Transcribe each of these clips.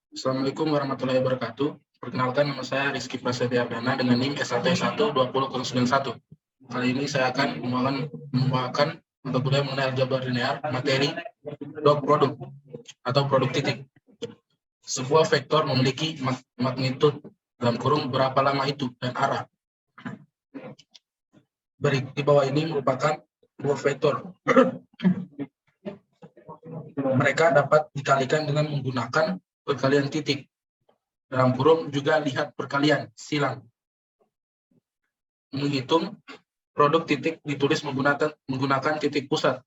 Assalamualaikum warahmatullahi wabarakatuh. Perkenalkan, nama saya Rizky Prasetya Ardana dengan NIM S1 Kali ini saya akan membawakan mata kuliah mengenai aljabar linear, materi dot produk atau produk titik. Sebuah vektor memiliki magnitud dalam kurung berapa lama itu dan arah. Di bawah ini merupakan dua vektor. Mereka dapat dikalikan dengan menggunakan perkalian titik. Dalam kurung juga lihat perkalian silang. Menghitung produk titik ditulis menggunakan titik pusat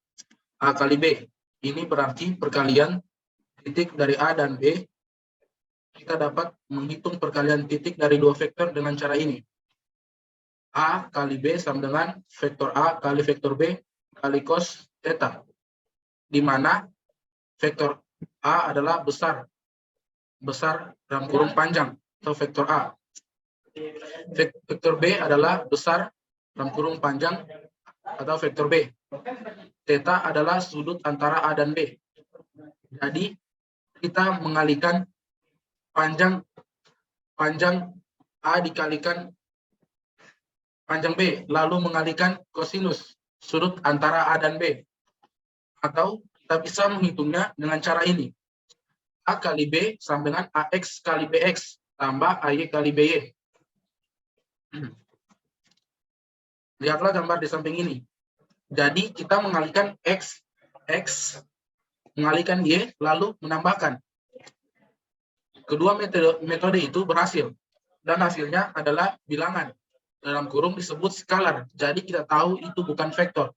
A kali B. Ini berarti perkalian titik dari A dan B. Kita dapat menghitung perkalian titik dari dua vektor dengan cara ini. A kali B sama dengan vektor A kali vektor B kali cos theta. Di mana vektor A adalah besar dalam kurung panjang atau vektor A. Vektor B adalah besar dalam kurung panjang atau vektor B. Theta adalah sudut antara A dan B. Jadi kita mengalihkan panjang A dikalikan panjang B, lalu mengalihkan kosinus sudut antara A dan B. Atau kita bisa menghitungnya dengan cara ini. A kali B sama dengan AX kali BX tambah AY kali BY. Lihatlah gambar di samping ini. Jadi kita mengalihkan X, mengalihkan Y, lalu menambahkan. Kedua metode itu berhasil. Dan hasilnya adalah bilangan. Dalam kurung disebut skalar. Jadi kita tahu itu bukan vektor.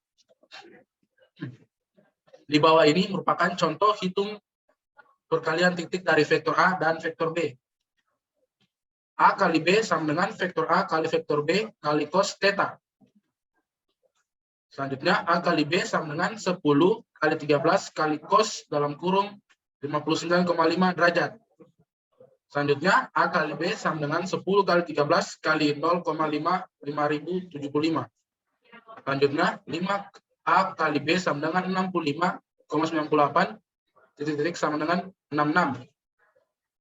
Di bawah ini merupakan contoh hitung perkalian titik dari vektor A dan vektor B. A kali B sama dengan vektor A kali vektor B kali cos theta. Selanjutnya A kali B sama dengan 10 kali 13 kali cos dalam kurung 59,5 derajat. Selanjutnya A kali B sama dengan 10 kali 13 kali 0,5075. Selanjutnya 5A kali B sama dengan 65,98 titik sama dengan 66.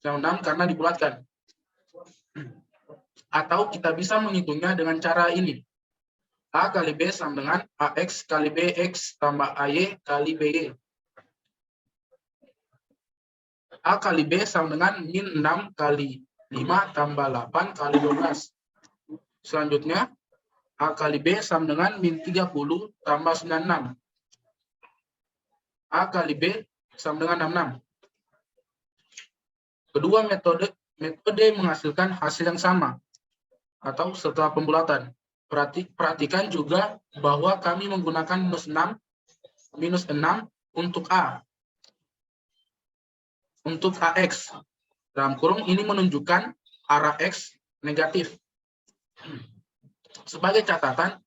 66 karena dibulatkan. Atau kita bisa menghitungnya dengan cara ini. A kali B sama dengan AX kali BX tambah AY kali BY. A kali B sama dengan min 6 kali 5 tambah 8 kali 12. Selanjutnya, A kali B sama dengan min 30 tambah 96. A kali B sama dengan 66. Kedua metode menghasilkan hasil yang sama atau setelah pembulatan. Perhatikan juga bahwa kami menggunakan minus 6 untuk A. Untuk AX. Dalam kurung ini menunjukkan arah X negatif. Sebagai catatan,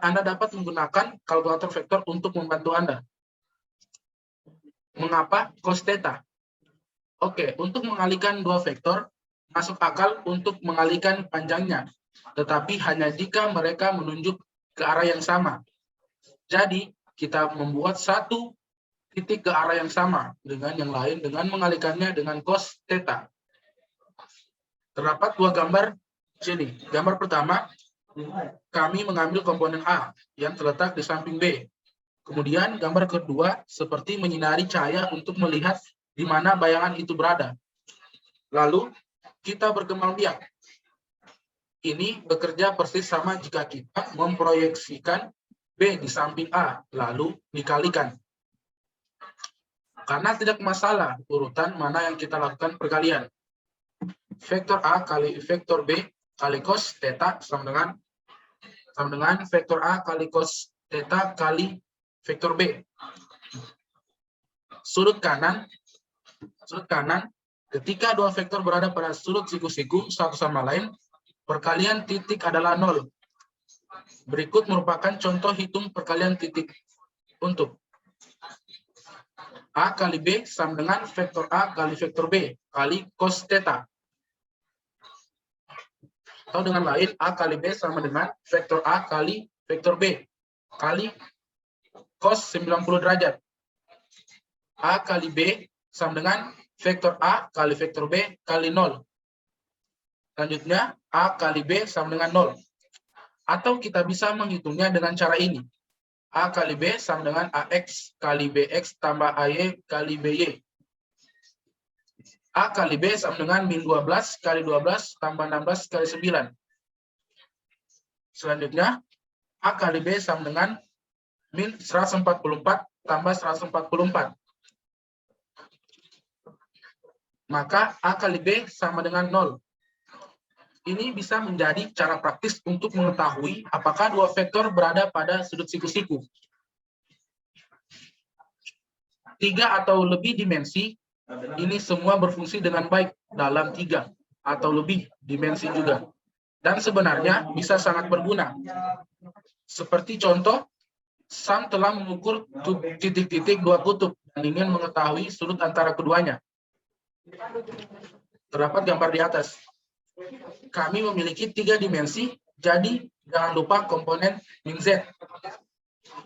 Anda dapat menggunakan kalkulator vektor untuk membantu Anda. Mengapa cos theta? Oke, untuk mengalihkan dua vektor, masuk akal untuk mengalihkan panjangnya. Tetapi hanya jika mereka menunjuk ke arah yang sama. Jadi, kita membuat satu titik ke arah yang sama dengan yang lain dengan mengalihkannya dengan cos theta. Terdapat dua gambar di sini. Gambar pertama, kami mengambil komponen A yang terletak di samping B. Kemudian gambar kedua seperti menyinari cahaya untuk melihat di mana bayangan itu berada. Lalu kita berkembang biak. Ini bekerja persis sama jika kita memproyeksikan B di samping A, lalu dikalikan. Karena tidak masalah urutan mana yang kita lakukan perkalian. Vektor A kali vektor B kali cos theta sama dengan vektor A kali cos theta kali vektor B. Sudut kanan, ketika dua vektor berada pada sudut siku-siku satu sama lain, perkalian titik adalah 0. Berikut merupakan contoh hitung perkalian titik untuk A kali B sama dengan vektor A kali vektor B kali cos theta. Atau dengan lain, A kali B sama dengan vektor A kali vektor B kali cos 90 derajat. A kali B sama dengan vektor A kali vektor B kali 0. Selanjutnya, A kali B sama dengan 0. Atau kita bisa menghitungnya dengan cara ini. A kali B sama dengan AX kali BX tambah AY kali BY. A kali B sama dengan min 12 kali 12 tambah 16 kali 9. Selanjutnya, A kali B sama dengan min 144 tambah 144. Maka A kali B sama dengan 0. Ini bisa menjadi cara praktis untuk mengetahui apakah dua vektor berada pada sudut siku-siku. 3 atau lebih dimensi, ini semua berfungsi dengan baik dalam 3 atau lebih dimensi juga. Dan sebenarnya bisa sangat berguna. Seperti contoh, Sam telah mengukur titik-titik dua kutub dan ingin mengetahui sudut antara keduanya. Terdapat gambar di atas. Kami memiliki 3 dimensi, jadi jangan lupa komponen min Z.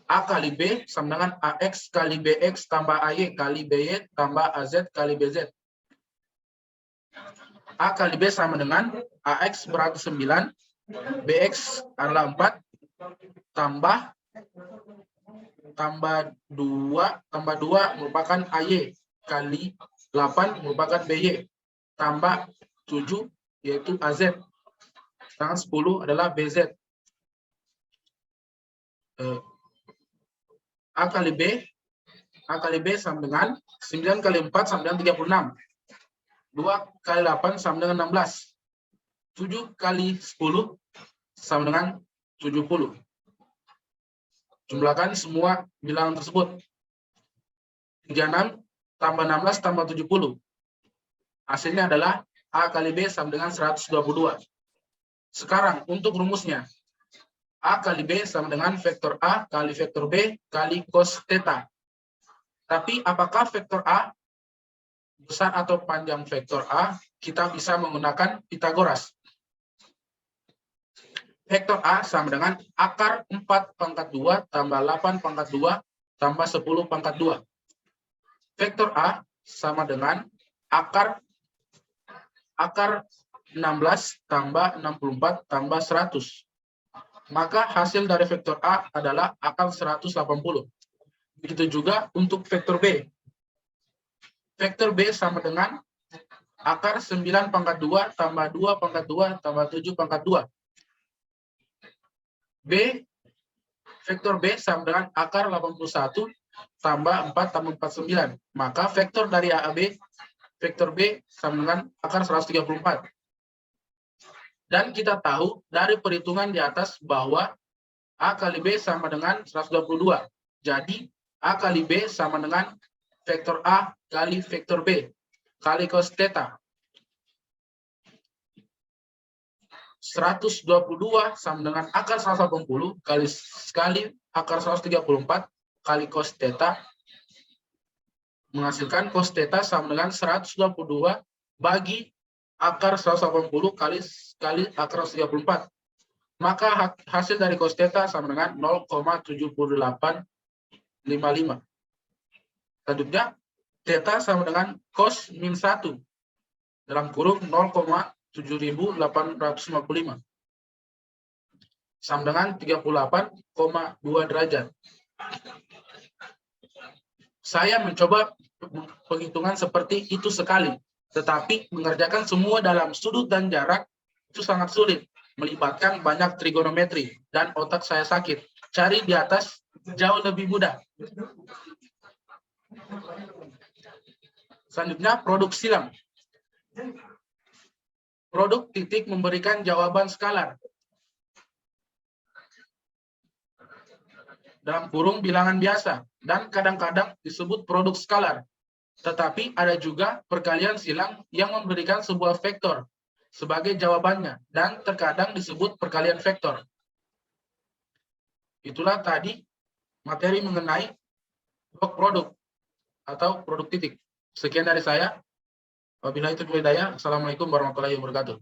A kali B sama dengan AX kali BX tambah AY kali BY tambah AZ kali BZ. A kali B sama dengan AX berarti 9, BX adalah 4, tambah 2 merupakan AY kali 8 merupakan BY tambah 7 yaitu AZ. Sedangkan 10 adalah BZ. A kali B sama dengan 9 kali 4 sama dengan 36. 2 kali 8 sama dengan 16. 7 kali 10 sama dengan 70. Jumlahkan semua bilangan tersebut. 36 tambah 16 tambah 70. Hasilnya adalah A kali B sama dengan 122. Sekarang untuk rumusnya. A kali B sama dengan vektor A kali vektor B kali cos theta. Tapi apakah vektor A besar atau panjang vektor A? Kita bisa menggunakan Pitagoras. Vektor A sama dengan akar 4 pangkat 2 tambah 8 pangkat 2 tambah 10 pangkat 2. Vektor A sama dengan akar 16 tambah 64 tambah 100. Maka hasil dari vektor A adalah akar 180. Begitu juga untuk vektor B. Vektor B sama dengan akar 9 pangkat 2 tambah 2 pangkat 2 tambah 7 pangkat 2. Vektor B sama dengan akar 81 tambah 4 tambah 49. Maka vektor dari A B, vektor B sama dengan akar 134. Dan kita tahu dari perhitungan di atas bahwa A kali B sama dengan 122. Jadi A kali B sama dengan vektor A kali vektor B kali cos theta. 122 sama dengan akar 180 kali akar 134 kali cos theta menghasilkan cos theta sama dengan 122 bagi akar 180 kali akar 134. Maka hasil dari cos theta sama dengan 0,7855. Selanjutnya, theta sama dengan cos min 1 dalam kurung 0,7855 sama dengan 38,2 derajat. Saya mencoba penghitungan seperti itu sekali, tetapi mengerjakan semua dalam sudut dan jarak itu sangat sulit, melibatkan banyak trigonometri, dan otak saya sakit. Cari di atas jauh lebih mudah. Selanjutnya, produk silang. Produk titik memberikan jawaban skalar. Dalam kurung bilangan biasa, dan kadang-kadang disebut produk skalar. Tetapi ada juga perkalian silang yang memberikan sebuah vektor sebagai jawabannya, dan terkadang disebut perkalian vektor. Itulah tadi materi mengenai blok produk atau produk titik. Sekian dari saya. Wabillahi taufiq wal hidayah. Assalamualaikum warahmatullahi wabarakatuh.